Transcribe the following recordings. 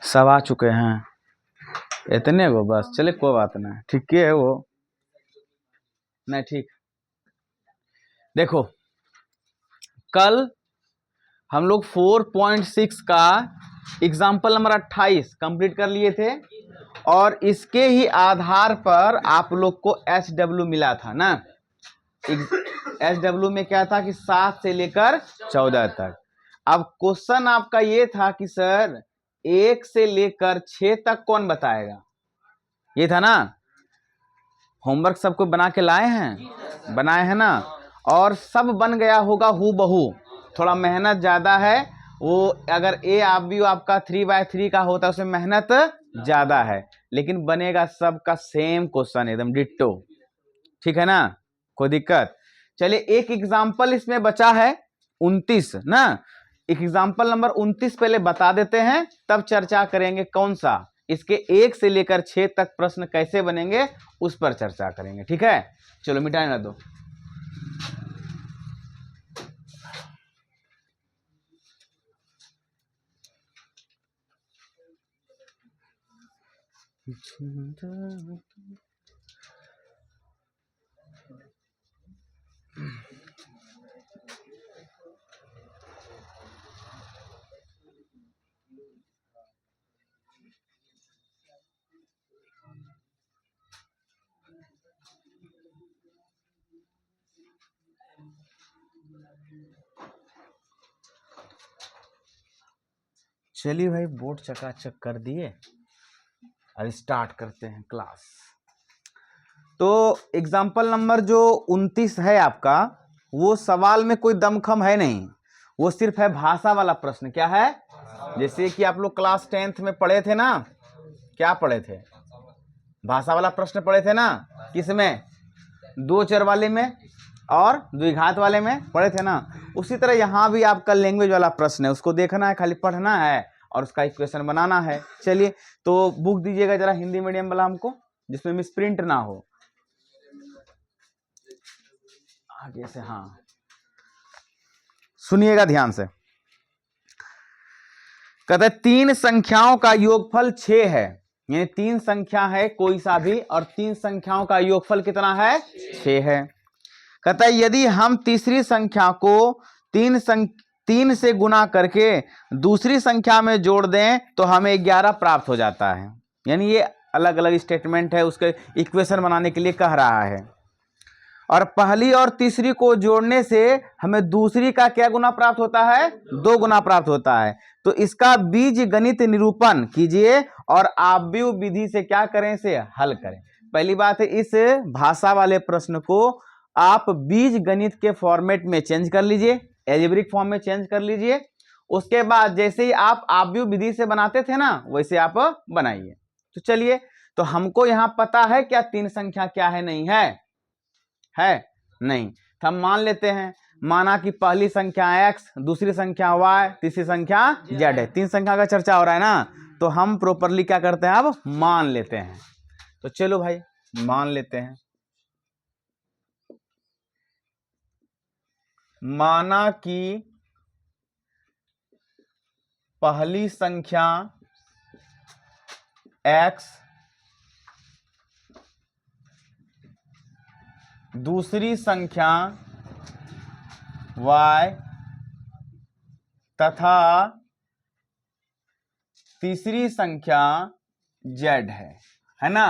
सब आ चुके हैं, इतने वो बस, चले कोई बात नहीं, ठीक है वो नहीं ठीक। देखो कल हम लोग 4.6 का एग्जाम्पल नंबर 28 कंप्लीट कर लिए थे और इसके ही आधार पर आप लोग को SW मिला था ना। SW में क्या था कि 7 से लेकर 14 तक। अब क्वेश्चन आपका ये था कि सर 1 से लेकर 6 तक कौन बताएगा, ये था ना। होमवर्क सबको बना के लाए हैं, बनाए हैं ना, और सब बन गया होगा हूबहू। थोड़ा मेहनत ज्यादा है वो, अगर ए आप भी आपका 3/3 का होता है उसमें मेहनत ज्यादा है, लेकिन बनेगा सबका सेम क्वेश्चन एकदम डिट्टो, ठीक है ना, कोई दिक्कत। चलिए एक एग्जाम्पल इसमें बचा है 29 ना, एक एग्जाम्पल नंबर 29 पहले बता देते हैं, तब चर्चा करेंगे कौन सा, इसके 1 से लेकर 6 तक प्रश्न कैसे बनेंगे उस पर चर्चा करेंगे, ठीक है। चलो मिटाने ना दो। चलिए भाई बोर्ड चकाचक कर दिए और स्टार्ट करते हैं क्लास। तो एग्जाम्पल नंबर जो 29 है आपका, वो सवाल में कोई दमखम है नहीं, वो सिर्फ है भाषा वाला प्रश्न। क्या है, जैसे कि आप लोग क्लास 10th में पढ़े थे ना, क्या पढ़े थे, भाषा वाला प्रश्न पढ़े थे ना, किसमें, 2 चर वाले में और द्विघात वाले में पढ़े थे ना। उसी तरह यहाँ भी आपका लैंग्वेज वाला प्रश्न है, उसको देखना है, खाली पढ़ना है और उसका इक्वेशन बनाना है। चलिए तो बुक दीजिएगा जरा हिंदी मीडियम वाला हमको, जिसमें मिसप्रिंट ना हो आगे से। हाँ सुनिएगा ध्यान से। कहते हैं 3 संख्याओं का योगफल 6 है, यानी 3 संख्या है कोई सा भी और 3 संख्याओं का योगफल कितना है, 6 है। कहता है यदि हम तीसरी संख्या को 3 से गुना करके दूसरी संख्या में जोड़ दें तो हमें 11 प्राप्त हो जाता है। यानी ये अलग अलग स्टेटमेंट है, उसके इक्वेशन बनाने के लिए कह रहा है। और पहली और तीसरी को जोड़ने से हमें दूसरी का क्या गुना प्राप्त होता है, 2 गुना प्राप्त होता है। तो इसका बीज गणित निरूपण कीजिए और आव्यूह विधि से क्या करें, इसे हल करें। पहली बात है, इस भाषा वाले प्रश्न को आप बीज गणित के फॉर्मेट में चेंज कर लीजिए, एल्जेब्रिक फॉर्म में चेंज कर लीजिए। उसके बाद जैसे ही आप आव्यूह विधि से बनाते थे ना, वैसे आप बनाइए। तो चलिए, तो हमको यहां पता है क्या 3 संख्या क्या है, नहीं है नहीं, तो हम मान लेते हैं, माना कि पहली संख्या x, दूसरी संख्या y, तीसरी संख्या z है। 3 संख्या का चर्चा हो रहा है ना, तो हम प्रॉपरली क्या करते हैं, अब मान लेते हैं। तो चलो भाई मान लेते हैं। माना कि पहली संख्या x, दूसरी संख्या y तथा तीसरी संख्या z है ना।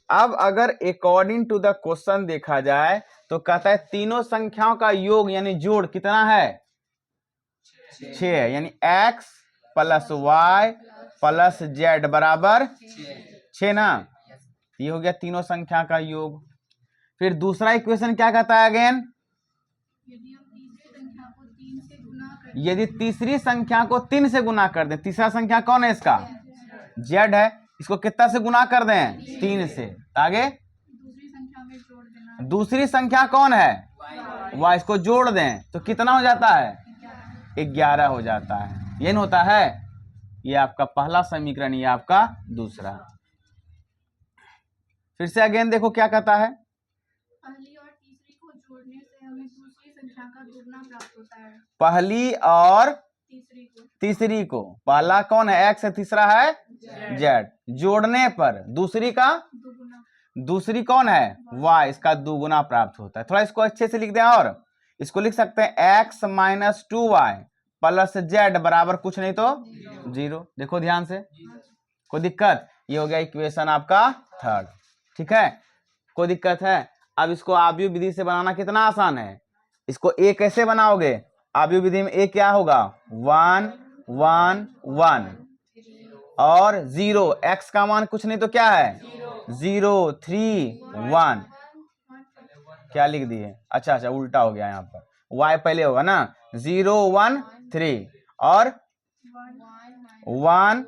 अब अगर अकॉर्डिंग टू द क्वेश्चन देखा जाए तो कहता है तीनों संख्याओं का योग यानी जोड़ कितना है, 6 है, यानी x plus y plus z बराबर 6 ना। ये हो गया तीनों संख्या का योग। फिर दूसरा इक्वेशन क्या कहता है अगेन, यदि तीसरी संख्या को 3 से गुना कर दें, तीसरा संख्या कौन है इसका, z है, इसको कितना से गुना कर दें, 3 से, आगे दूसरी संख्या कौन है, y, इसको जोड़ दें तो कितना हो जाता है, 11 हो जाता है। ये होता है, ये आपका पहला समीकरण, ये आपका दूसरा। फिर से अगेन देखो क्या कहता है, पहली और तीसरी को जोड़ने से हमें दूसरी संख्या का दुगना प्राप्त होता है। पहली और तीसरी को, पहला कौन है एक्स है, तीसरा है जेड, जोड़ने पर दूसरी कौन है वाई, इसका दुगुना प्राप्त होता है। थोड़ा इसको अच्छे से लिख दें, और इसको लिख सकते हैं x minus 2y plus Z बराबर कुछ नहीं तो 0। देखो ध्यान से, कोई दिक्कत? ये हो गया इक्वेशन आपका थर्ड। ठीक है, कोई दिक्कत है? अब इसको आव्यूह विधि से बनाना कितना आसान है। इसको ए कैसे बनाओगे? आव्यूह विधि में ए क्या होगा 1 1 1 और 0, एक्स का मान कुछ नहीं तो क्या है 0 3 1। क्या लिख दिए? अच्छा उल्टा हो गया, यहाँ पर y पहले होगा ना, 0 1 3 और 1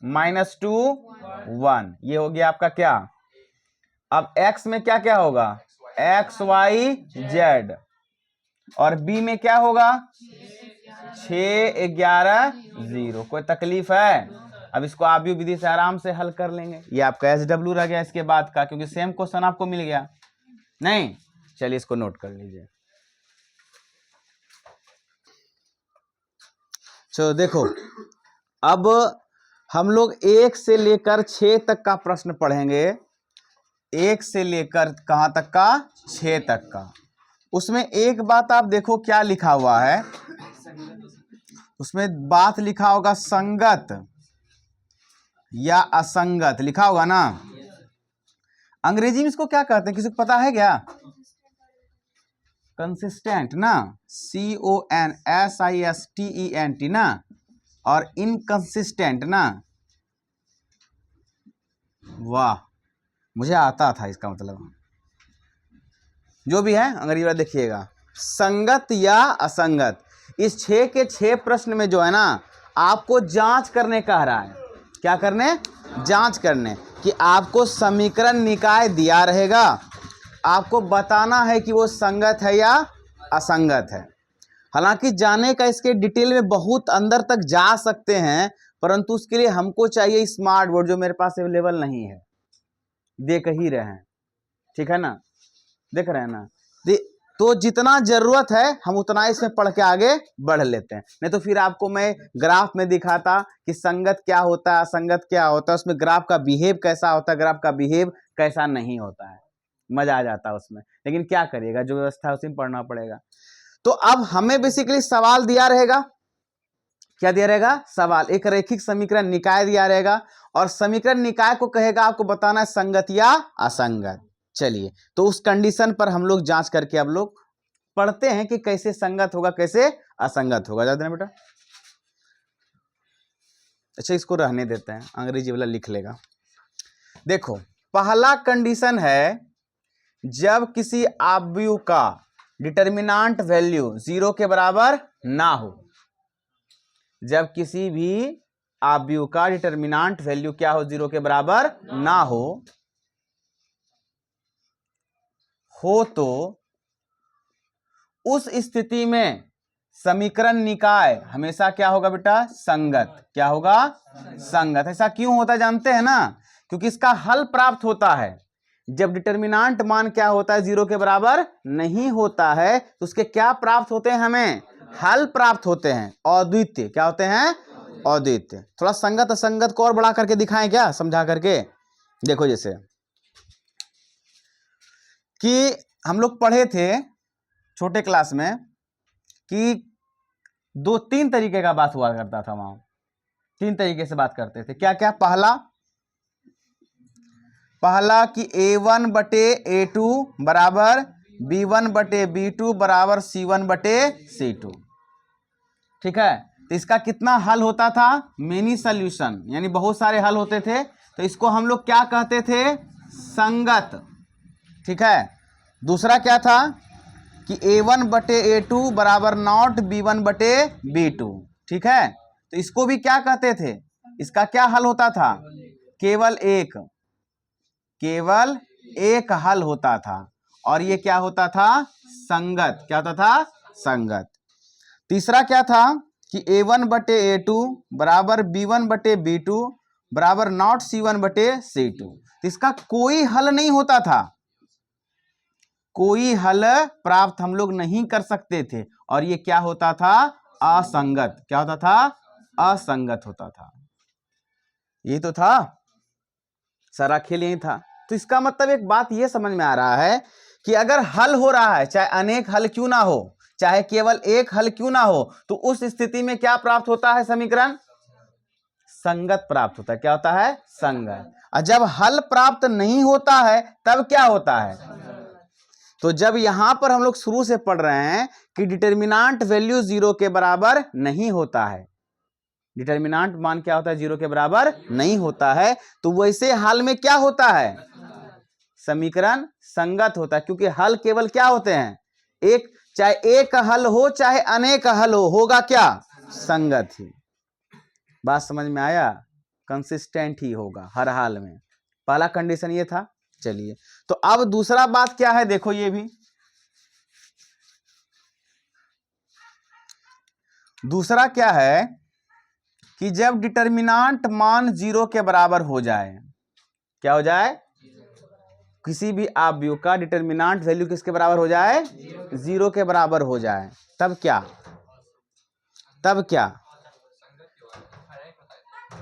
माइनस 2 1, ये हो गया आपका क्या। अब x में क्या क्या होगा x y z, और b में क्या होगा 6 11 0। कोई तकलीफ है? अब इसको आव्यूह विधि से आराम से हल कर लेंगे। ये आपका SW रह गया इसके बाद का, क्योंकि सेम क्वेश्चन आपको मिल गया नहीं। चलिए इसको नोट कर लीजिए। चलो देखो, अब हम लोग 1 से लेकर 6 तक का प्रश्न पढ़ेंगे। 1 से लेकर कहां तक का 6 तक का। उसमें एक बात आप देखो क्या लिखा हुआ है, उसमें बात लिखा होगा संगत या असंगत लिखा होगा ना। अंग्रेजी में इसको क्या कहते हैं, किसी को पता है क्या? कंसिस्टेंट ना, CONSISTENT ना, और इनकंसिस्टेंट ना। वाह, मुझे आता था इसका मतलब। जो भी है अंग्रेजी वाला देखिएगा, संगत या असंगत। इस 6 के 6 प्रश्न में जो है ना, आपको जांच करने कह रहा है। क्या करने? जांच करने कि आपको समीकरण निकाय दिया रहेगा, आपको बताना है कि वो संगत है या असंगत है। हालांकि जाने का इसके डिटेल में बहुत अंदर तक जा सकते हैं, परंतु उसके लिए हमको चाहिए स्मार्ट बोर्ड, जो मेरे पास अवेलेबल नहीं है। देख ही रहे हैं, ठीक है ना, देख रहे हैं ना। तो जितना जरूरत है हम उतना इसमें पढ़ के आगे बढ़ लेते हैं। नहीं तो फिर आपको मैं ग्राफ में दिखाता कि संगत क्या होता है, असंगत क्या होता है, उसमें ग्राफ का बिहेव कैसा होता है, ग्राफ का बिहेव कैसा नहीं होता है, मजा आ जाता है उसमें। लेकिन क्या करिएगा, जो व्यवस्था है उसी में पढ़ना पड़ेगा। तो अब हमें बेसिकली सवाल दिया रहेगा, क्या दिया रहेगा? सवाल। एक रैखिक समीकरण निकाय दिया रहेगा, और समीकरण निकाय को कहेगा आपको बताना है संगत या असंगत। चलिए, तो उस कंडीशन पर हम लोग जांच करके अब लोग पढ़ते हैं कि कैसे संगत होगा कैसे असंगत होगा। याद है बेटा? अच्छा इसको रहने देते हैं, अंग्रेजी वाला लिख लेगा। देखो, पहला कंडीशन है जब किसी आव्यूह का डिटर्मिनेंट वैल्यू 0 के बराबर ना हो। जब किसी भी आव्यूह का डिटर्मिनेंट वैल्यू क्या हो, 0 के बराबर ना हो तो उस स्थिति में समीकरण निकाय हमेशा क्या होगा बेटा? संगत। क्या होगा? संगत। ऐसा क्यों होता है जानते हैं ना? क्योंकि इसका हल प्राप्त होता है जब डिटर्मिनेंट मान क्या होता है 0 के बराबर नहीं होता है, तो उसके क्या प्राप्त होते हैं? हमें हल प्राप्त होते हैं, अद्वितीय। क्या होते हैं? अद्वितीय। थोड़ा संगत असंगत को और बढ़ा करके दिखाएं क्या, समझा करके। देखो जैसे कि हम लोग पढ़े थे छोटे क्लास में कि 2-3 तरीके का बात हुआ करता था, वहां 3 तरीके से बात करते थे। क्या क्या? पहला कि A1 बटे A2 बराबर B1 बटे B2 बराबर C1 बटे C2। ठीक है, तो इसका कितना हल होता था? मेनी सॉल्यूशन, यानी बहुत सारे हल होते थे। तो इसको हम लोग क्या कहते थे? संगत। ठीक है। दूसरा क्या था कि A1 बटे A2 बराबर नॉट B1 बटे B2। ठीक है, तो इसको भी क्या कहते थे? इसका क्या हल होता था? केवल एक हल होता था, और ये क्या होता था? संगत। क्या होता था? संगत। तीसरा क्या था कि A1 बटे A2 बराबर B1 बटे B2 बराबर नॉट C1 बटे C2। तो इसका कोई हल नहीं होता था, कोई हल प्राप्त हम लोग नहीं कर सकते थे, और ये क्या होता था? असंगत। क्या होता था? असंगत होता था। यही तो था, सारा खेल यही था। तो इसका मतलब एक बात यह समझ में आ रहा है कि अगर हल हो रहा है, चाहे अनेक हल क्यों ना हो, चाहे केवल एक हल क्यों ना हो, तो उस स्थिति में क्या प्राप्त होता है? समीकरण संगत प्राप्त होता है। क्या होता है? संगत। और जब हल प्राप्त नहीं होता है तब क्या होता है? तो जब यहां पर हम लोग शुरू से पढ़ रहे हैं कि डिटर्मिनांट वैल्यू 0 के बराबर नहीं होता है, डिटर्मिनांट मान क्या होता है? 0 के बराबर नहीं होता है, तो वैसे हाल में क्या होता है? समीकरण संगत होता है, क्योंकि हल केवल क्या होते हैं? एक, चाहे एक हल हो चाहे अनेक हल हो, होगा क्या? संगत ही। बात समझ में आया? कंसिस्टेंट ही होगा हर हाल में। पहला कंडीशन ये था। चलिए, तो अब दूसरा बात क्या है, देखो ये भी दूसरा क्या है कि जब डिटर्मिनांट मान 0 के बराबर हो जाए, क्या हो जाए? किसी भी आव्यूह का डिटर्मिनांट वैल्यू किसके बराबर हो जाए? 0 के बराबर हो जाए, तब क्या? तब क्या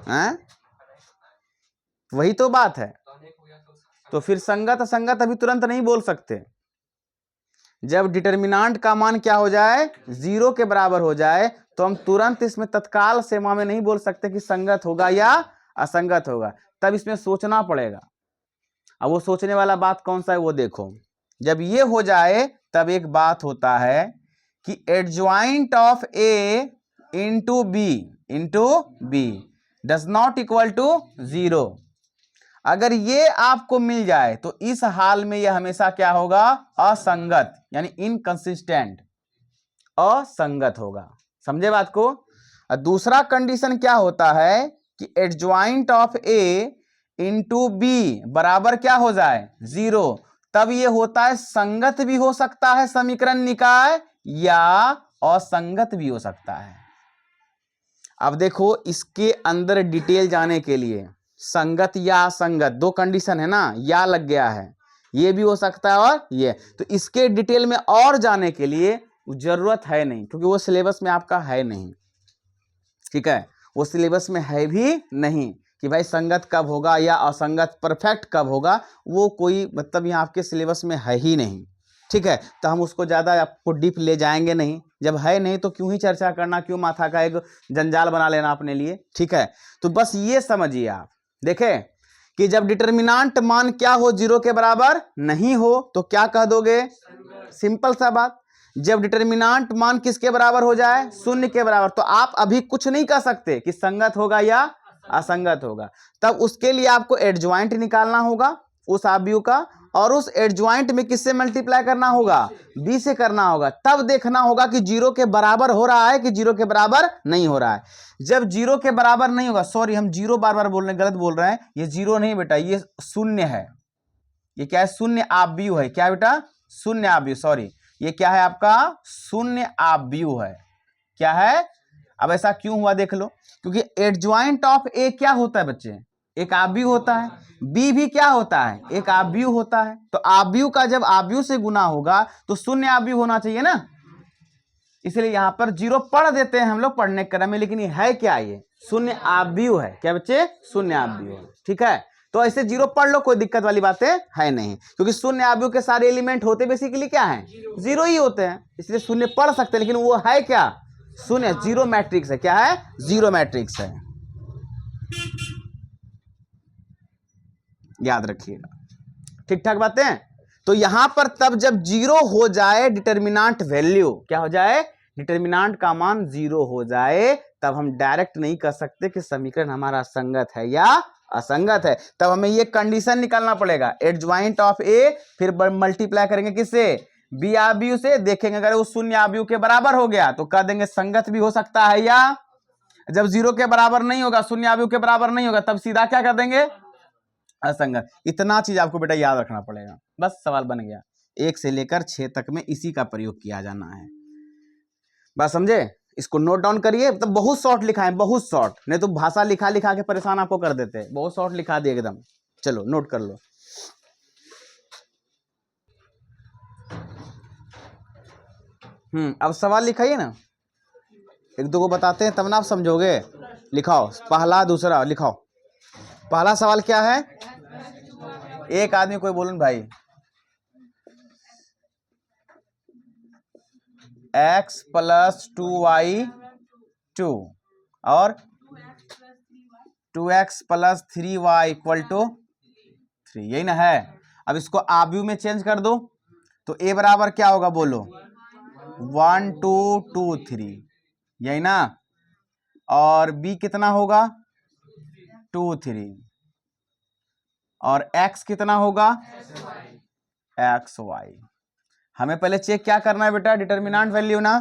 है? वही तो बात है। तो फिर संगत असंगत अभी तुरंत नहीं बोल सकते। जब डिटर्मिनांट का मान क्या हो जाए? 0 के बराबर हो जाए, तो हम तुरंत इसमें तत्काल सीमा में नहीं बोल सकते कि संगत होगा या असंगत होगा। तब इसमें सोचना पड़ेगा। अब वो सोचने वाला बात कौन सा है वो देखो। जब ये हो जाए तब एक बात होता है कि adjoint of A into B does not equal to 0। अगर ये आपको मिल जाए तो इस हाल में यह हमेशा क्या होगा? असंगत, यानी इनकंसिस्टेंट, असंगत होगा। समझे बात को? और दूसरा कंडीशन क्या होता है कि adjoint of A into B बराबर क्या हो जाए? 0। तब ये होता है संगत भी हो सकता है समीकरण निकाय, या असंगत भी हो सकता है। अब देखो, इसके अंदर डिटेल जाने के लिए संगत या असंगत दो कंडीशन है ना, या लग गया है, ये भी हो सकता है और ये। तो इसके डिटेल में और जाने के लिए जरूरत है नहीं, क्योंकि वो सिलेबस में आपका है नहीं। ठीक है, वो सिलेबस में है भी नहीं कि भाई संगत कब होगा या असंगत परफेक्ट कब होगा, वो कोई मतलब यहाँ आपके सिलेबस में है ही नहीं। ठीक है, तो हम उसको ज़्यादा आपको डीप ले जाएंगे नहीं। जब है नहीं तो क्यों ही चर्चा करना, क्यों माथा का एक जंजाल बना लेना अपने लिए। ठीक है, तो बस ये समझिए आप। देखें कि जब डिटर्मिनांट मान क्या हो? 0 के बराबर नहीं हो, तो क्या कह दोगे? सिंपल सा बात। जब डिटर्मिनांट मान किसके बराबर हो जाए? 0 के बराबर, तो आप अभी कुछ नहीं कह सकते कि संगत होगा या असंगत होगा। तब उसके लिए आपको एडज्वाइंट निकालना होगा उस आव्यूह का, और उस एडज्वाइंट में किससे मल्टीप्लाई करना होगा? b से करना होगा। तब देखना होगा कि 0 के बराबर हो रहा है कि 0 के बराबर नहीं हो रहा है। जब 0 के बराबर नहीं होगा, सॉरी हम 0 बार बार बोल रहे हैं, गलत बोल रहे हैं, ये 0 नहीं बेटा, ये 0 है। ये क्या है? शून्य आव्यूह है। क्या बेटा? शून्य आव्यूह, सॉरी, ये क्या है आपका? शून्य आव्यूह है। क्या है? अब ऐसा क्यों हुआ देख लो, क्योंकि एडज्वाइंट ऑफ ए क्या होता है बच्चे? एक आव्यूह होता है। बी भी क्या होता है? एक आव्यूह होता है। तो आव्यूह का जब आव्यूह से गुना होगा तो शून्य आव्यूह होना चाहिए ना, इसलिए यहां पर 0 पढ़ देते हैं हम लोग पढ़ने के क्रम में, लेकिन ये है क्या? ये शून्य आव्यूह है। क्या बच्चे? शून्य आव्यूह है। ठीक है, तो ऐसे 0 पढ़ लो, कोई दिक्कत वाली बातें है नहीं, क्योंकि शून्य आव्यूह के सारे एलिमेंट होते बेसिकली क्या हैं? 0 ही होते हैं, इसलिए शून्य पढ़ सकते हैं, लेकिन वो है क्या? शून्य, 0 मैट्रिक्स है। क्या है? 0 मैट्रिक्स है, याद रखिएगा। ठीक ठाक बातें। तो यहां पर तब जब 0 हो जाए डिटर्मिनांट वैल्यू, क्या हो जाए? डिटर्मिनांट का मान 0 हो जाए, तब हम डायरेक्ट नहीं कर सकते कि समीकरण हमारा संगत है या असंगत है। तब हमें ये कंडीशन निकालना पड़ेगा, एडज्वाइंट ऑफ ए, फिर मल्टीप्लाई करेंगे किससे? बी आव्यूह से। देखेंगे अगर वो शून्य आव्यूह के बराबर हो गया तो कह देंगे संगत भी हो सकता है, या जब 0 के बराबर नहीं होगा, शून्य आव्यूह के बराबर नहीं होगा, तब सीधा क्या कर देंगे? असंगत। इतना चीज आपको बेटा याद रखना पड़ेगा, बस सवाल बन गया। 1 से लेकर 6 तक में इसी का प्रयोग किया जाना है। बात समझे? इसको नोट डाउन करिए। तो बहुत शॉर्ट लिखा है, बहुत शॉर्ट, नहीं तो भाषा लिखा लिखा के परेशान आपको कर देते हैं। बहुत शॉर्ट लिखा दिए एकदम। चलो नोट कर लो। अब सवाल लिखाइए ना। एक दो को बताते हैं तब ना आप समझोगे। लिखाओ पहला दूसरा लिखाओ। पहला सवाल क्या है? एक आदमी कोई बोलून भाई। x प्लस 2y 2 और 2x plus 3y equal to 3, यही ना है। अब इसको आव्यूह में चेंज कर दो तो a बराबर क्या होगा बोलो? 1 2 2 3, यही ना। और b कितना होगा? 2 3। और x कितना होगा? X y. हमें पहले चेक क्या करना है बेटा? डिटर्मिनेंट वैल्यू ना।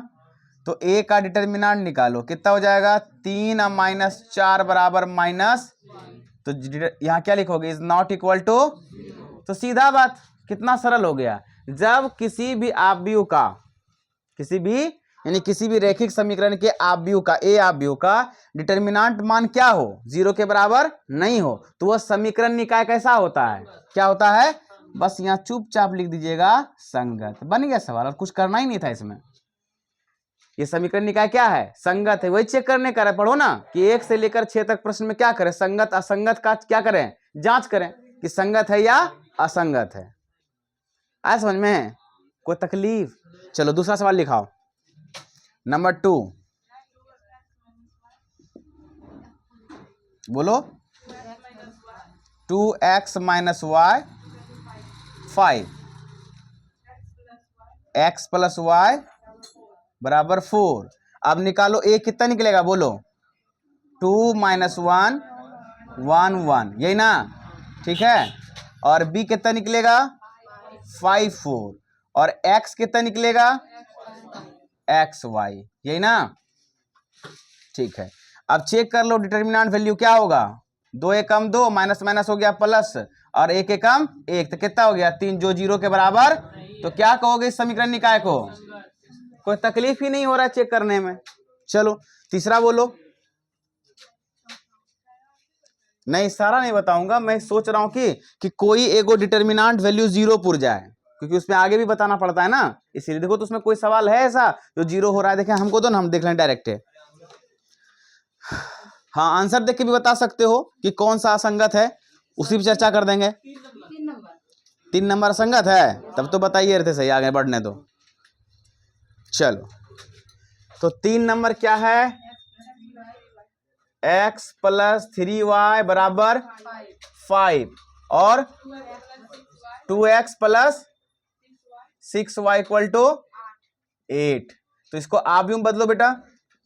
तो a का डिटर्मिनेंट निकालो, कितना हो जाएगा? 3 और -4 बराबर माइनस, तो यहाँ क्या लिखोगे? Is not equal to. तो सीधा बात, कितना सरल हो गया। जब किसी भी आव्यूह का, किसी भी रैखिक समीकरण के आव्यूह का, ए आव्यूह का डिटर्मिनेंट मान क्या हो? 0 के बराबर नहीं हो, तो वह समीकरण निकाय कैसा होता है? क्या होता है? बस यहाँ चुपचाप लिख दीजिएगा संगत। बन गया सवाल, और कुछ करना ही नहीं था इसमें। ये समीकरण निकाय क्या है? संगत है। वही चेक करने का पढ़ो ना कि 1 से लेकर 6 तक प्रश्न में क्या करें? संगत असंगत का क्या करें? जांच करें कि संगत है या असंगत है। आया समझ में? कोई तकलीफ? चलो दूसरा सवाल लिखाओ। नंबर 2 बोलो। 2x minus y 5, x plus y बराबर 4। अब निकालो a कितना निकलेगा बोलो? 2 माइनस 1 1 1, यही ना। ठीक है। और b कितना निकलेगा? 5 4। और x कितना निकलेगा? एक्स वाई, यही ना। ठीक है। अब चेक कर लो डिटर्मिनेंट वैल्यू क्या होगा? 2 एकम 2, माइनस माइनस हो गया प्लस, और 1 एकम 1, तो कितना हो गया? 3, जो 0 के बराबर। तो क्या कहोगे इस समीकरण निकाय को? कोई तकलीफ ही नहीं हो रहा है चेक करने में। चलो तीसरा बोलो। नहीं सारा नहीं बताऊंगा, मैं सोच रहा हूं कि कोई एगो डिटर्मिनेंट वैल्यू 0 पुर जाए, क्योंकि उसमें आगे भी बताना पड़ता है ना, इसीलिए। देखो तो उसमें कोई सवाल है ऐसा जो 0 हो रहा है? देखें हमको तो ना, हम देख लें डायरेक्ट। हाँ आंसर देख के भी बता सकते हो कि कौन सा असंगत है, उसी पर चर्चा कर देंगे। 3 नंबर असंगत है, तब तो बताइए रहे थे सही, आगे बढ़ने दो। चलो तो 3 नंबर क्या है? x प्लस 3y बराबर 5 और 2x plus 6y equal to 8। तो इसको आव्यूह में बदलो बेटा।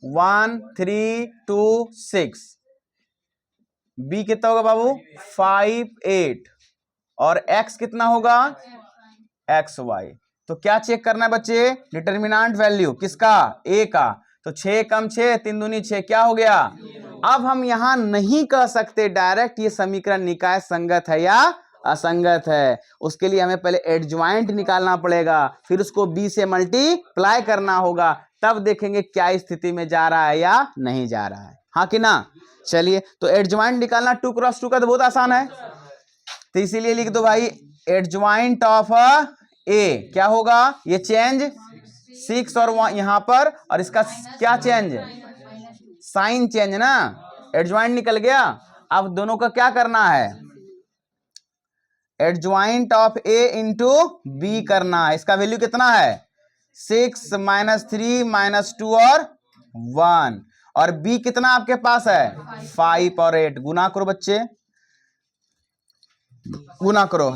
1 3 2 6। b कितना होगा बाबू? 5 8। और x कितना होगा? X y. तो क्या चेक करना है बच्चे? डिटर्मिनेंट वैल्यू किसका? a का। तो 6 कम 6, 3 दूनी 6, क्या हो गया? अब हम यहां नहीं कह सकते डायरेक्ट ये समीकरण निकाय संगत है या असंगत है। उसके लिए हमें पहले एडज्वाइंट निकालना पड़ेगा, फिर उसको b से मल्टीप्लाई करना होगा, तब देखेंगे क्या स्थिति में जा रहा है या नहीं जा रहा है। हाँ कि ना? चलिए तो एडज्वाइंट निकालना 2 क्रॉस 2 का तो बहुत आसान है, तो इसीलिए लिख दो भाई एडज्वाइंट ऑफ ए क्या होगा? ये चेंज 6 और यहां पर, और इसका क्या चेंज? साइन चेंज ना। एडज्वाइंट निकल गया। अब दोनों का क्या करना है? Adjoint of A into B करना है। इसका वैल्यू कितना है? 6 -3 -2 और 1। और बी कितना आपके पास है? 5 और 8। गुना करो बच्चे, गुना करो।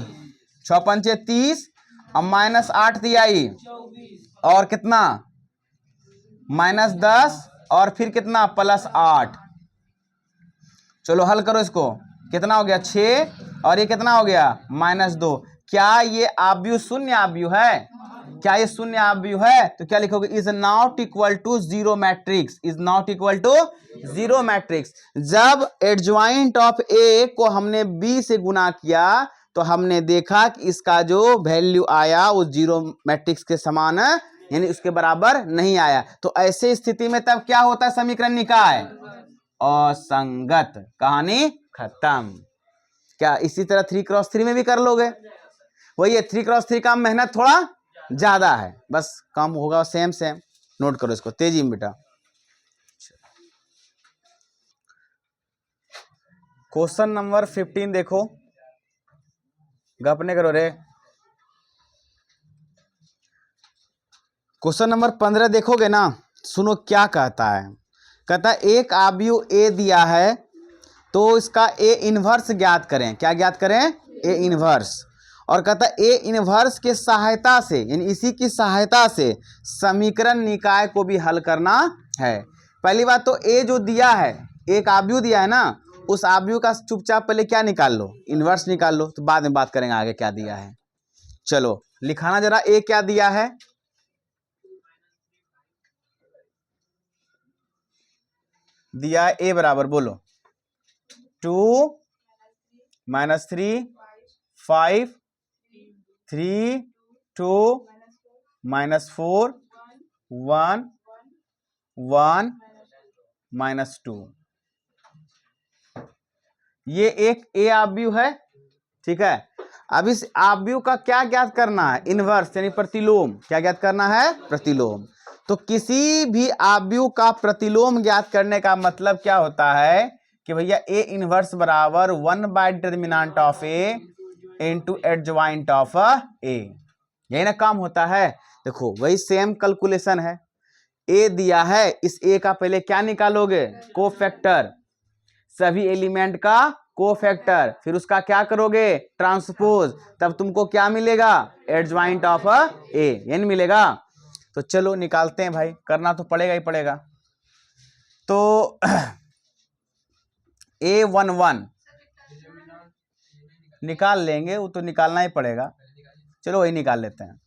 6 पंचे 30 और -8 दिया ही, और कितना? -10 और फिर कितना? +8। चलो हल करो इसको, कितना हो गया? 6 और ये कितना हो गया? -2। क्या ये आव्यूह शून्य आव्यूह है? क्या ये शून्य आव्यूह है? तो क्या लिखोगे? Is not equal to 0 matrix. Is not equal to 0 matrix. जब एडज्वाइंट ऑफ ए को हमने बी से गुना किया तो हमने देखा कि इसका जो वैल्यू आया वो 0 मैट्रिक्स के समान है, यानी उसके बराबर नहीं आया। तो ऐसे स्थिति में तब क्या होता है? समीकरण निकाय असंगत। कहानी खत्म। क्या इसी तरह 3 क्रॉस 3 में भी कर लोगे? वही है, 3 क्रॉस 3 का मेहनत थोड़ा ज्यादा है, बस कम होगा सेम सेम। नोट करो इसको तेजी में बेटा। क्वेश्चन नंबर 15 देखो, गपने करो रे। क्वेश्चन नंबर 15 देखोगे ना, सुनो क्या कहता है। कहता है एक आव्यूह ए दिया है तो इसका ए इनवर्स ज्ञात करें। क्या ज्ञात करें? A inverse. और कहता है ए इनवर्स के सहायता से, यानी इसी की सहायता से समीकरण निकाय को भी हल करना है। पहली बात तो ए जो दिया है, एक आव्यूह दिया है ना, उस आव्यूह का चुपचाप पहले क्या निकाल लो? इनवर्स निकाल लो, तो बाद में बात करेंगे आगे क्या दिया है। चलो लिखाना जरा, ए क्या दिया है। दिया है ए बराबर, बोलो 2 -3 5 3 2 -4 1 1 -2। ये एक ए आव्यूह है, ठीक है। अब इस आव्यूह का क्या ज्ञात करना है? इनवर्स यानी प्रतिलोम। क्या ज्ञात करना है? प्रतिलोम। तो किसी भी आव्यूह का प्रतिलोम ज्ञात करने का मतलब क्या होता है कि भैया ए इनवर्स बराबर 1/डिटर्मिनेंट of A into adjoint of A. यही ना काम होता है। देखो वही सेम कैलकुलेशन है। ए दिया है, इस ए का पहले क्या निकालोगे? कोफैक्टर, सभी एलिमेंट का कोफैक्टर, फिर उसका क्या करोगे? ट्रांसपोज, तब तुमको क्या मिलेगा? एडजॉइंट ऑफ ए, यानी मिलेगा। तो चलो निकालते हैं भाई, करना तो पड़ेगा ही पड़ेगा। तो A11 निकाल लेंगे, वो तो निकालना ही पड़ेगा। चलो वही निकाल लेते हैं।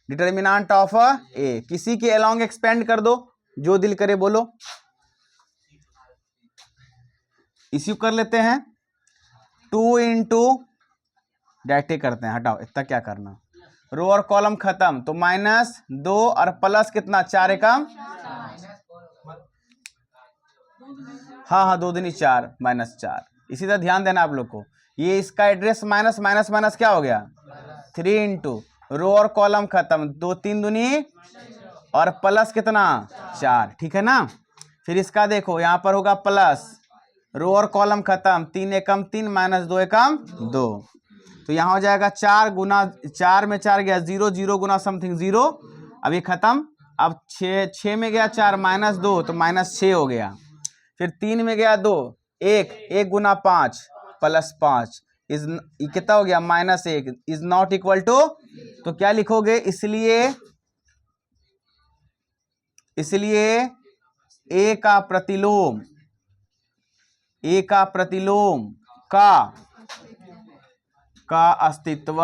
डिटर्मिनेंट ऑफ ए, किसी के अलोंग एक्सपेंड कर दो, जो दिल करे बोलो। इसी कर लेते हैं 2 इंटू, डायरेक्ट करते हैं, हटाओ इतना क्या करना। रो और कॉलम खत्म, तो -2 और प्लस कितना? 4 एकम, हाँ 2 दूनी 4 -4। इसी तरह ध्यान देना आप लोग को, ये इसका एड्रेस माइनस माइनस माइनस क्या हो गया? 3 इंटू रो और कॉलम खत्म, 2 3 दूनी और प्लस कितना? 4, ठीक है ना। फिर इसका देखो यहाँ पर होगा प्लस, रो और कॉलम खत्म, 3 एकम 3 -2 एकम 2, तो यहाँ हो जाएगा 4 गुना 4 में 4 गया 0, 0 गुना समथिंग 0, अब ये खत्म। अब 6 में गया 4 -2 तो -6 हो गया। फिर 3 में गया 2, 1 गुना 5 +5 इज कितना हो गया? -1 इज नॉट इक्वल टू, तो क्या लिखोगे? इसलिए ए का प्रतिलोम, ए का प्रतिलोम का अस्तित्व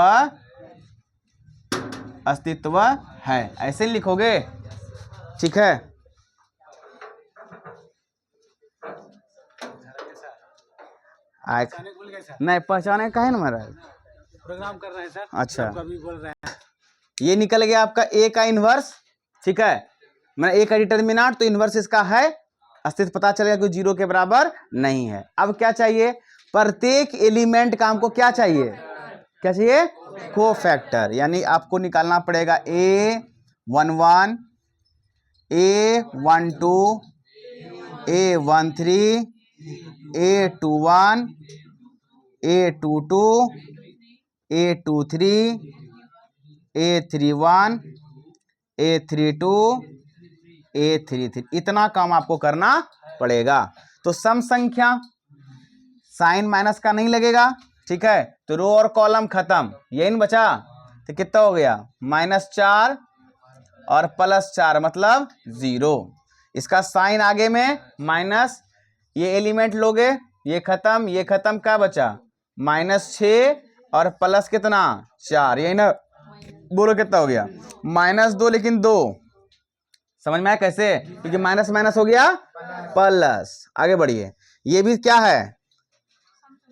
है, ऐसे लिखोगे, ठीक है। नहीं पहचाने का है ना महाराज, प्रोग्राम कर रहे हैं सर। अच्छा कभी बोल रहे हैं। ये निकल गया आपका ए का इनवर्स, ठीक है। मैंने ए का डिटर्मिनेंट, तो इनवर्स इसका है, अस्तित्व पता चलेगा कि 0 के बराबर नहीं है। अब क्या चाहिए? प्रत्येक एलिमेंट का हमको क्या चाहिए? क्या चाहिए? कोफैक्टर, यानी आपको निकालना पड़ेगा A11 A12 A13 A21 A22 A23 A31 A32 A33, इतना काम आपको करना पड़ेगा। तो सम संख्या साइन माइनस का नहीं लगेगा, ठीक है। तो रो और कॉलम खत्म, यही नहीं बचा, तो कितना हो गया? -4 और +4 मतलब 0। इसका साइन आगे में माइनस, ये एलिमेंट लोगे, ये खत्म, क्या बचा? -6 और प्लस कितना? 4, यही ना। बोलो कितना हो गया? -2 लेकिन 2, समझ में आया कैसे? क्योंकि माइनस माइनस हो गया प्लस। आगे बढ़िए, ये भी क्या है?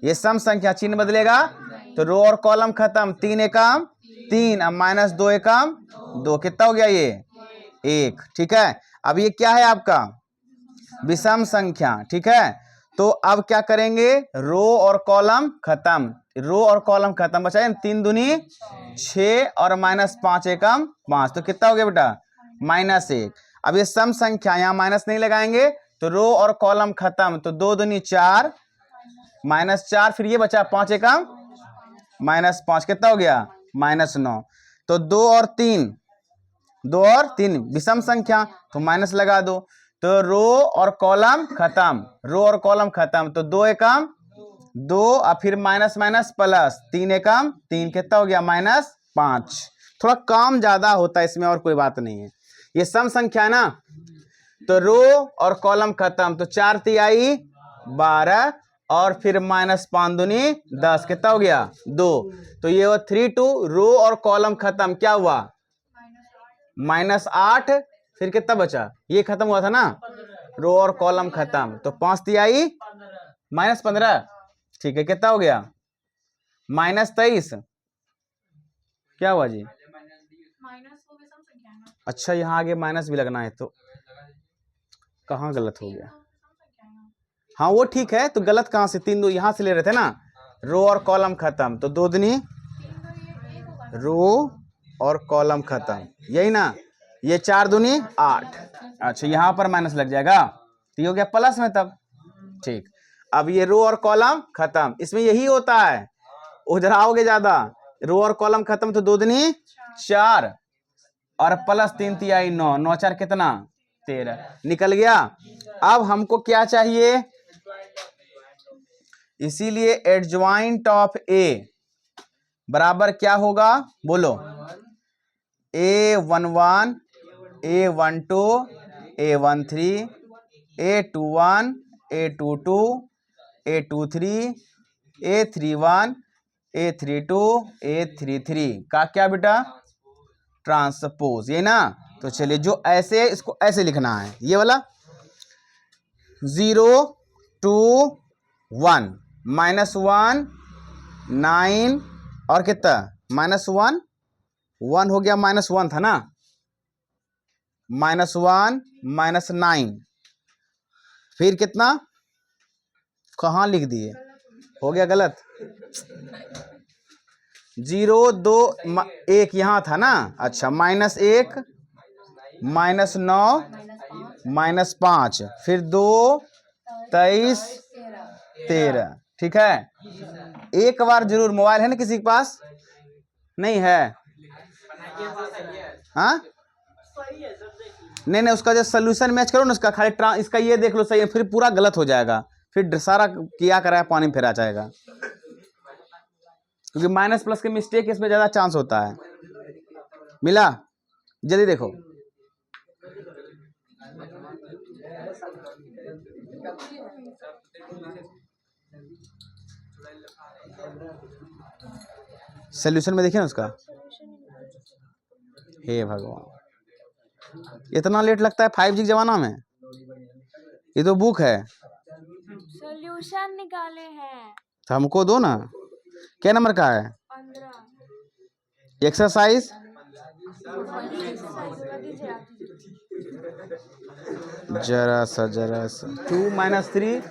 ये सम संख्या, चिन्ह बदलेगा, तो रो और कॉलम खत्म, 3 एकम 3, अब -2 एकम 2, कितना हो गया? ये 1, ठीक है। अब ये क्या है आपका? विषम संख्या, ठीक है। तो अब क्या करेंगे? रो और कॉलम खत्म, बचा 3 दूनी 6 और -5 एकम 5, तो कितना हो गया बेटा? -1। अब ये सम संख्या, यहाँ माइनस नहीं लगाएंगे, तो रो और कॉलम खत्म, तो 2 दूनी 4 -4, फिर ये बचा 5 एकम -5, कितना हो गया -9। तो 2 और 3 विषम संख्या, तो माइनस लगा दो, तो रो और कॉलम खत्म, रो और कॉलम खत्म। तो 2 एकम 2 और फिर माइनस माइनस प्लस, 3 एकम 3, कितना हो गया -5। थोड़ा काम ज्यादा होता है इसमें, और कोई बात नहीं है, ये सम संख्या है ना। तो रो और कॉलम खत्म, तो 4 तिहाई 12 और फिर -5 दूनी 10, कितना हो गया 2। तो ये हुआ 3 2, रो और कॉलम खत्म, क्या हुआ -8, फिर कितना बचा, ये खत्म हुआ था ना, रो और कॉलम खत्म। तो 5 तिहाई -15, ठीक है, कितना हो गया -23। क्या हुआ जी, अच्छा यहाँ आगे माइनस भी लगना है, तो कहाँ गलत हो गया, हाँ वो ठीक है, तो गलत कहाँ से, 3 2 यहाँ से ले रहे थे ना, रो और कॉलम खत्म, तो 2 दूनी रो और कॉलम खत्म, यही ना, ये 4 दूनी 8। अच्छा यहाँ पर माइनस लग जाएगा, तो ये हो गया प्लस में तब, ठीक। अब ये रो और कॉलम खत्म, इसमें यही होता है, उधराओगे ज्यादा, रो और कॉलम खत्म, तो 2 दूनी 4 और प्लस 3 तिहाई 9, 9 4 कितना 13, निकल गया। अब हमको क्या चाहिए, इसीलिए एडज्वाइंट ऑफ ए बराबर क्या होगा, बोलो, A11 A12 A13 A21 A22 A23 A31 A32 A33 का क्या बेटा ट्रांसपोज, ये ना। तो चलिए जो ऐसे है इसको ऐसे लिखना है, ये वाला 0 2 1 -1 9 और कितना -1 1 हो गया, -1 था ना, -1 -9, फिर कितना कहाँ लिख दिए, हो गया गलत, 0 2 1 यहाँ था ना, अच्छा -1 -9 -5, फिर 2 23 13, ठीक है। एक बार जरूर, मोबाइल है ना किसी के पास, नहीं है, हाँ नहीं उसका जो सोल्यूशन मैच करो ना, उसका खाली इसका ये देख लो सही है, फिर पूरा गलत हो जाएगा, फिर सारा किया करा पानी में फेरा जाएगा, क्योंकि माइनस प्लस के मिस्टेक इसमें ज्यादा चांस होता है। मिला, जल्दी देखो, सोल्यूशन में देखिए ना उसका, हे भगवान इतना लेट लगता है 5G के जमाना में, ये तो बुक है, सॉल्यूशन निकाले हैं, तो हमको दो ना, क्या नंबर का है 15 एक्सरसाइज, जरा सा 2 - 3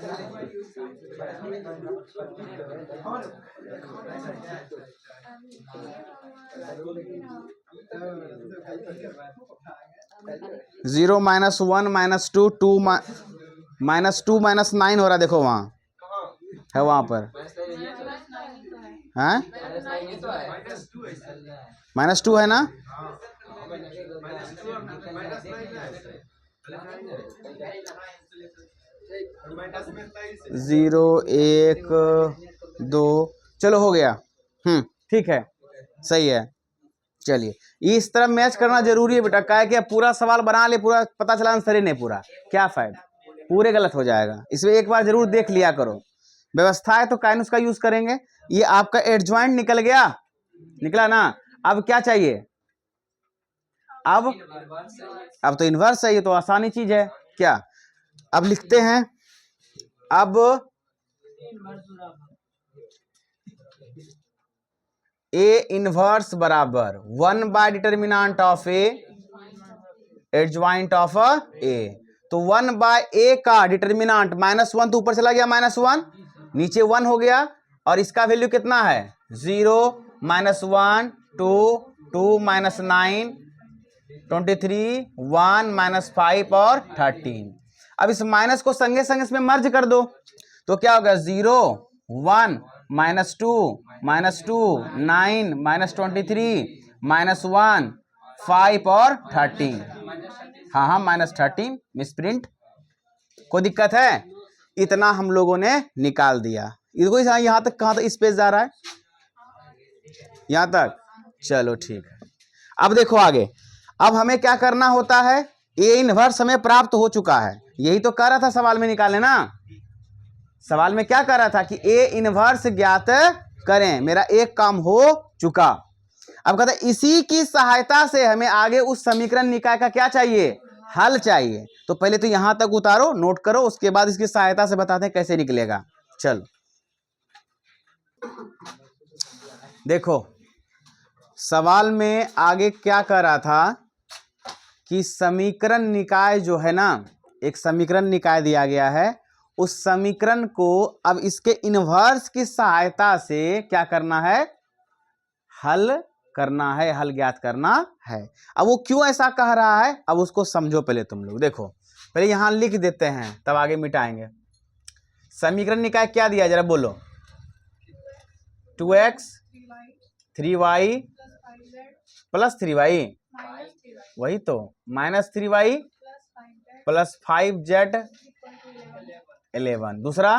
0 -1 -2 2 -2 -9 हो रहा, देखो वहां है, वहां पर है -2 है ना, 0 1 2, चलो हो गया, ठीक है, सही है। चलिए इस तरह मैच करना जरूरी है बेटा, क्या क्या पूरा सवाल बना ले, पूरा पता चला आंसर ही नहीं पूरा, क्या फायदा, पूरे गलत हो जाएगा, इसमें एक बार जरूर देख लिया करो। व्यवस्था है तो काइनस का यूज करेंगे। ये आपका एडजॉइंट निकल गया, निकला ना, अब क्या चाहिए, अब तो इन्वर्स है, ये तो आसानी चीज है, क्या अब लिखते हैं, अब ए इनवर्स बराबर 1 determinant of A adjoint of A, तो 1/a का डिटर्मिनेंट -1, तो ऊपर चला गया -1, नीचे 1 हो गया, और इसका वैल्यू कितना है 0 -1 2 2 -9 23 1 -5 और 13। अब इस माइनस को संगे संग इसमें मर्ज कर दो, तो क्या होगा 0 1 -2 9 -23 -1 5 और 13। हाँ हाँ -13 मिसप्रिंट। कोई दिक्कत है? इतना हम लोगों ने निकाल दिया। इसको यहाँ तक, कहाँ तक स्पेस जा रहा है? यहाँ तक। चलो ठीक है। अब देखो आगे, अब हमें क्या करना होता है? ए इनवर्स हमें प्राप्त हो चुका है, यही तो कह रहा था सवाल में निकालने ना। सवाल में क्या कर रहा था कि ए इनवर्स ज्ञात करें। मेरा एक काम हो चुका। अब कहता है इसी की सहायता से हमें आगे उस समीकरण निकाय का क्या चाहिए? हल चाहिए। तो पहले तो यहां तक उतारो, नोट करो, उसके बाद इसकी सहायता से बताते हैं कैसे निकलेगा। चलो देखो, सवाल में आगे क्या कर रहा था कि समीकरण निकाय जो है ना, एक समीकरण निकाय दिया गया है, उस समीकरण को अब इसके इनवर्स की सहायता से क्या करना है? हल करना है, हल ज्ञात करना है। अब वो क्यों ऐसा कह रहा है, अब उसको समझो पहले तुम लोग। देखो पहले यहां लिख देते हैं, तब आगे मिटाएंगे। समीकरण निकाय क्या दिया जरा बोलो? 2x 3y प्लस 3y, वही तो, -3y प्लस 5z 11। दूसरा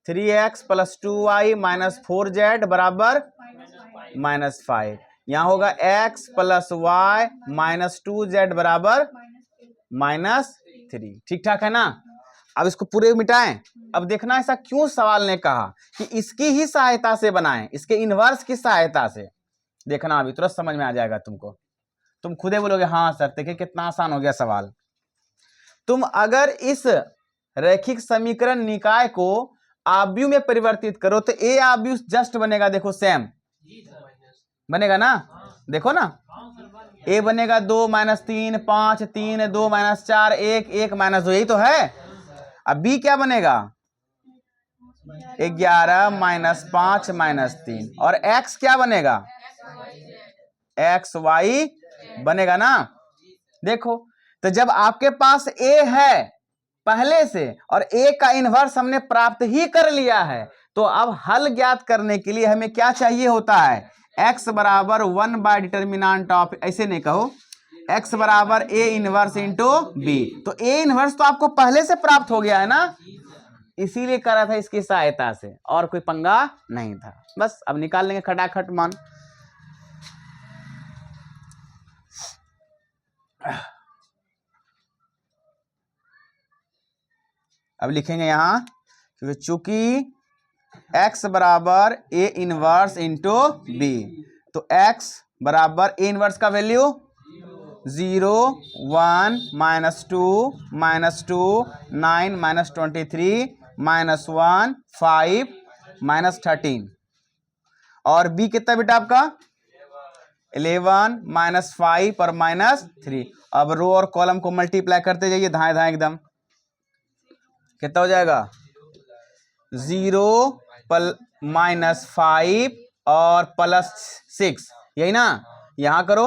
3x plus 2y minus 4z बराबर -5। यहां होगा x plus y minus 2z बराबर -3। ठीक ठाक है ना? अब इसको पूरे मिटाएं। अब देखना ऐसा क्यों सवाल ने कहा कि इसकी ही सहायता से बनाएं, इसके इनवर्स की सहायता से। देखना अभी तुरंत समझ में आ जाएगा तुमको। तुम खुदे बोलोगे हाँ सर, देखिए कितना आसान हो गया सवाल। तुम अगर इस रैखिक समीकरण निकाय को आव्यूह में परिवर्तित करो तो ए आव्यूह जस्ट बनेगा, देखो सेम बनेगा ना। देखो ना, ए बनेगा 2 -3 5 3 2 -4 1 1 -2, यही तो है। अब बी क्या बनेगा? 11 -5 -3। और एक्स क्या बनेगा? एक्स वाई बनेगा ना। देखो तो जब आपके पास ए है पहले से और ए का इनवर्स हमने प्राप्त ही कर लिया है, तो अब हल ज्ञात करने के लिए हमें क्या चाहिए होता है? x बराबर 1 बाय डिटर्मिनेंट ऑफ, ऐसे नहीं कहो, x बराबर ए इनवर्स इंटू बी। तो ए इनवर्स तो आपको पहले से प्राप्त हो गया है ना, इसीलिए करा था इसकी सहायता से, और कोई पंगा नहीं था। बस अब निकाल लेंगे खटाखट मान। अब लिखेंगे यहां, क्योंकि चूंकि x बराबर ए इनवर्स इंटू बी, तो x बराबर ए इनवर्स का वैल्यू 0 1 -2 -2 9 -23 -1 5 -13। और b कितना बेटा आपका? 11 -5 और -3। अब रो और कॉलम को मल्टीप्लाई करते जाइए, धाए धाए एकदम। कितना हो जाएगा? 0 -5 और +6, यही ना। यहां करो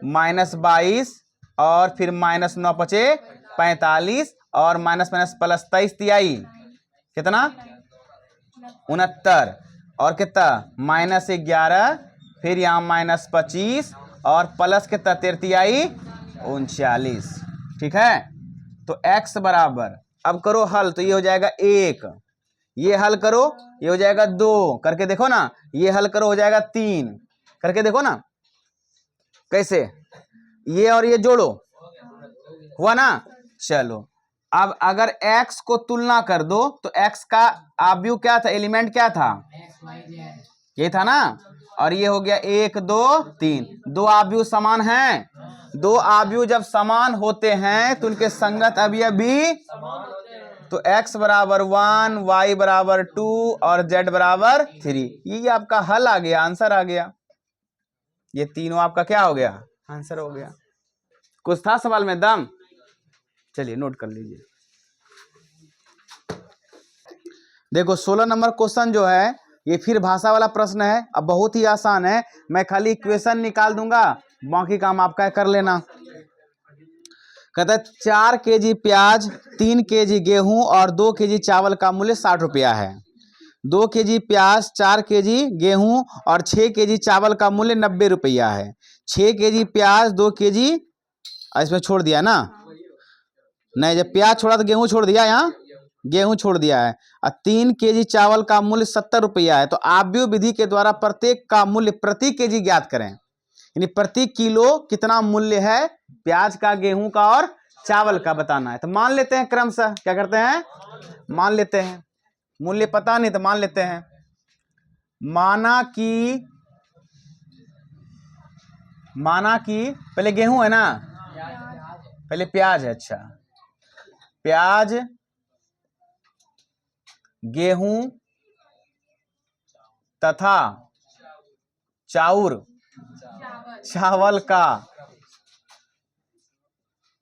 -22 और फिर -9 बचे 45 और माइनस +23 तिहाई कितना? 69। और कितना? -11, फिर यहाँ -25 और प्लस कितना? 33 39। ठीक है, तो x बराबर, अब करो हल, तो ये हो जाएगा 1, ये हल करो ये हो जाएगा 2, करके देखो ना, ये हल करो हो जाएगा 3, करके देखो ना कैसे, ये और ये जोड़ो, हुआ ना। चलो अब अगर x को तुलना कर दो तो x का आव्यूह क्या था? एलिमेंट क्या था? ये था ना। और ये हो गया 1 2 3, दो आव्यूह समान हैं। दो आव्यूह जब समान होते हैं तो उनके संगत अवयव भी, तो x बराबर 1, y बराबर 2 और z बराबर 3। ये आपका हल आ गया, आंसर आ गया। ये तीनों आपका क्या हो गया? आंसर हो गया। कुछ था सवाल में दम? चलिए नोट कर लीजिए। देखो 16 नंबर क्वेश्चन जो है ये फिर भाषा वाला प्रश्न है। अब बहुत ही आसान है, मैं खाली इक्वेशन निकाल दूंगा, बाकी काम आपका कर लेना। कहता है 4 केजी प्याज, 3 केजी गेहूं और 2 केजी चावल का मूल्य 60 रुपया है। 2 केजी प्याज, 4 केजी गेहूं और 6 केजी चावल का मूल्य 90 रुपया है। 6 केजी प्याज, 2 केजी, इसमें छोड़ दिया ना, नहीं, जब प्याज छोड़ा तो गेहूं छोड़ दिया, यहाँ गेहूं छोड़ दिया है। और 3 केजी चावल का मूल्य 70 रुपया है। तो आव्यूह विधि के द्वारा प्रत्येक का मूल्य प्रति केजी ज्ञात करें, यानी प्रति किलो कितना मूल्य है प्याज का, गेहूं का और चावल का बताना है। तो मान लेते हैं क्रमशः, क्या करते हैं, मान लेते हैं, मूल्य पता नहीं तो मान लेते हैं। माना कि पहले गेहूं है ना, पहले प्याज है, अच्छा, प्याज, गेहूं तथा चावल का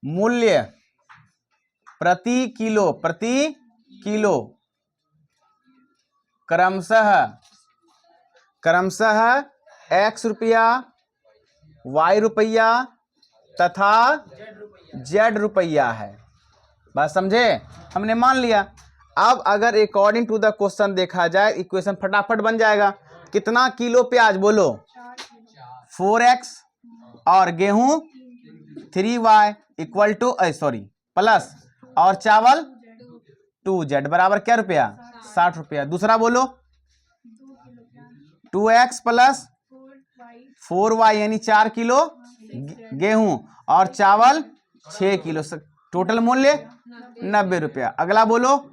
मूल्य प्रति किलो क्रमशः X रुपया, Y रुपया तथा Z रुपया है। बात समझे, हमने मान लिया। अब अगर अकॉर्डिंग टू द क्वेश्चन देखा जाए, इक्वेशन फटाफट बन जाएगा। कितना किलो प्याज बोलो, 4x और गेहूं 3y इक्वल टू प्लस, और चावल 2z बराबर क्या रुपया, 60 रुपया। दूसरा बोलो 2x प्लस 4y यानी 4 किलो गेहूं और चावल 6 किलो, टोटल मूल्य 90 रुपया। अगला बोलो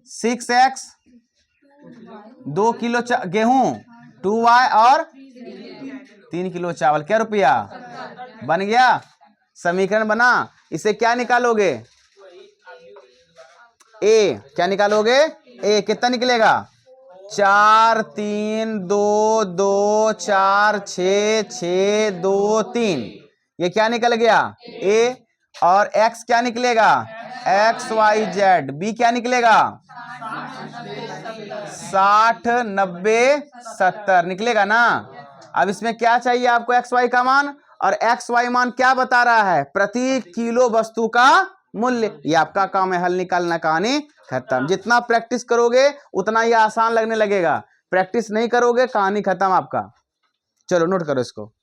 6x 2 किलो गेहूं, 2y और 3 किलो चावल, क्या रुपया, बन गया। समीकरण बना। इसे क्या निकालोगे, ए, क्या निकालोगे, ए कितना निकलेगा, 4 3 2 2 4 6 6 2 3, ये क्या निकल गया ए। और x क्या निकलेगा, x y z। बी क्या निकलेगा, 60 90 70 निकलेगा ना। अब इसमें क्या चाहिए आपको, एक्स वाई का मान, और एक्स वाई मान क्या बता रहा है, प्रति किलो वस्तु का मूल्य। ये आपका काम है, हल निकालना, कहानी खत्म। जितना प्रैक्टिस करोगे उतना ही आसान लगने लगेगा, प्रैक्टिस नहीं करोगे कहानी खत्म आपका। चलो नोट करो इसको।